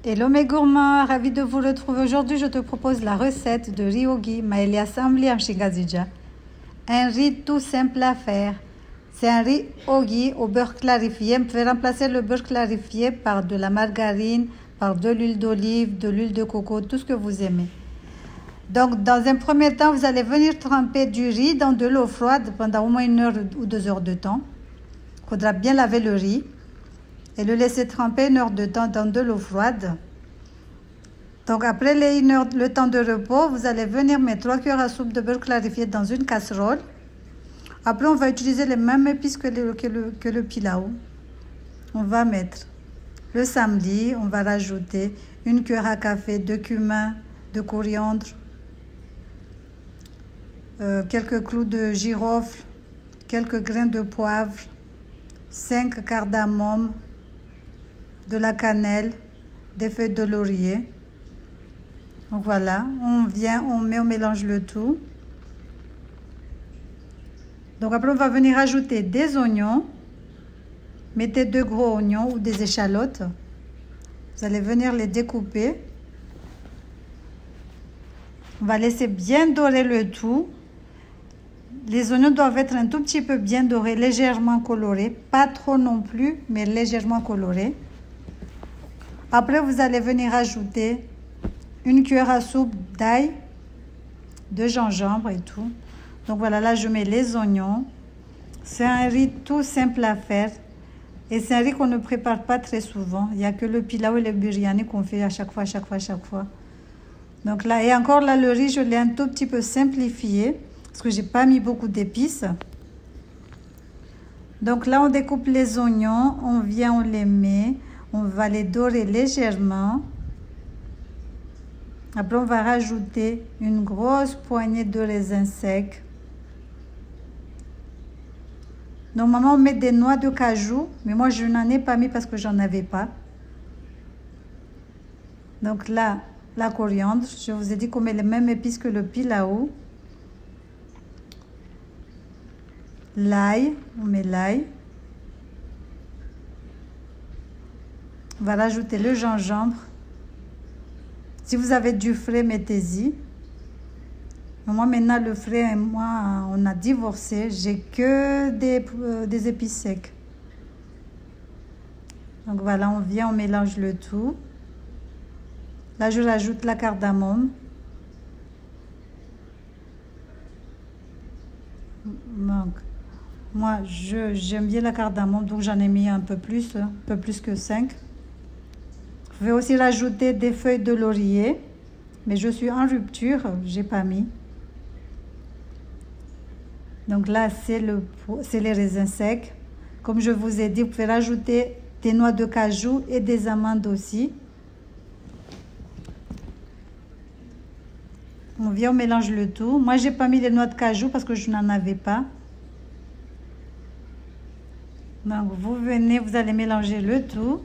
Hello mes gourmands, ravi de vous retrouver. Aujourd'hui, je te propose la recette de riz ogi Maëlia Sambli Amshingazija. Un riz tout simple à faire. C'est un riz ogi au beurre clarifié. Vous pouvez remplacer le beurre clarifié par de la margarine, par de l'huile d'olive, de l'huile de coco, tout ce que vous aimez. Donc, dans un premier temps, vous allez venir tremper du riz dans de l'eau froide pendant au moins 1 heure ou 2 heures de temps. Il faudra bien laver le riz et le laisser tremper 1 heure de temps dans de l'eau froide. Donc après les 1 heure, le temps de repos, vous allez venir mettre 3 cuillères à soupe de beurre clarifié dans une casserole. Après, on va utiliser les mêmes épices que le pilau. On va mettre le sambli, on va rajouter 1 cuillère à café de cumin, de coriandre, quelques clous de girofle, quelques grains de poivre, 5 cardamome, de la cannelle, des feuilles de laurier. Donc voilà, on mélange le tout. Donc après, on va venir ajouter des oignons. Mettez 2 gros oignons ou des échalotes. Vous allez venir les découper. On va laisser bien dorer le tout. Les oignons doivent être un tout petit peu bien dorés, légèrement colorés. Pas trop non plus, mais légèrement colorés. Après, vous allez venir ajouter 1 cuillère à soupe d'ail, de gingembre et tout. Donc voilà, là je mets les oignons. C'est un riz tout simple à faire. Et c'est un riz qu'on ne prépare pas très souvent. Il n'y a que le pilau et le biryani qu'on fait à chaque fois. Donc là, et encore là, le riz, je l'ai un tout petit peu simplifié. Parce que je n'ai pas mis beaucoup d'épices. Donc là, on découpe les oignons. On les met. On va les dorer légèrement. Après, on va rajouter une grosse poignée de raisins secs. Normalement, on met des noix de cajou, mais moi, je n'en ai pas mis parce que j'en avais pas. Donc là, la coriandre, je vous ai dit qu'on met les mêmes épices que le pilau. L'ail, on met l'ail. On va rajouter le gingembre. Si vous avez du frais, mettez-y. Moi, maintenant, le frais et moi, on a divorcé. J'ai que des épices secs. Donc voilà, on mélange le tout. Là, je rajoute la cardamome. Donc, moi, j'aime bien la cardamome, donc j'en ai mis un peu plus que 5. Vous pouvez aussi rajouter des feuilles de laurier, mais je suis en rupture, j'ai pas mis. Donc là, c'est les raisins secs. Comme je vous ai dit, vous pouvez rajouter des noix de cajou et des amandes aussi. On mélange le tout. Moi, j'ai pas mis les noix de cajou parce que je n'en avais pas. Donc, vous allez mélanger le tout.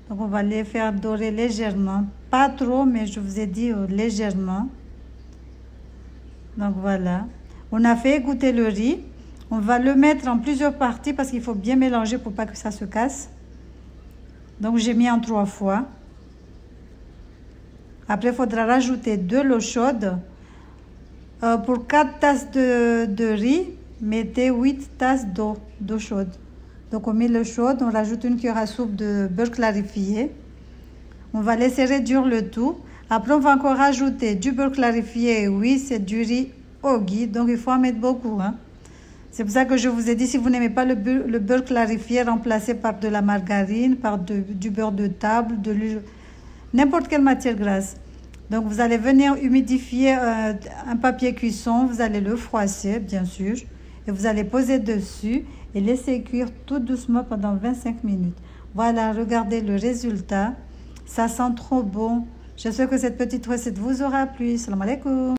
Donc, on va les faire dorer légèrement. Pas trop, mais je vous ai dit légèrement. Donc, voilà. On a fait égoutter le riz. On va le mettre en plusieurs parties parce qu'il faut bien mélanger pour pas que ça se casse. Donc, j'ai mis en 3 fois. Après, il faudra rajouter de l'eau chaude. Pour 4 tasses de riz, mettez 8 tasses d'eau chaude. Donc, on met l'eau chaude, on rajoute 1 cuillère à soupe de beurre clarifié. On va laisser réduire le tout. Après, on va encore rajouter du beurre clarifié. Oui, c'est du riz ogi, donc il faut en mettre beaucoup. Hein. C'est pour ça que je vous ai dit, si vous n'aimez pas le beurre clarifié, remplacez par de la margarine, par du beurre de table, de l'huile, n'importe quelle matière grasse. Donc, vous allez venir humidifier un papier cuisson. Vous allez le froisser, bien sûr. Et vous allez poser dessus et laisser cuire tout doucement pendant 25 minutes. Voilà, regardez le résultat. Ça sent trop bon. J'espère que cette petite recette vous aura plu. Salam alaikum.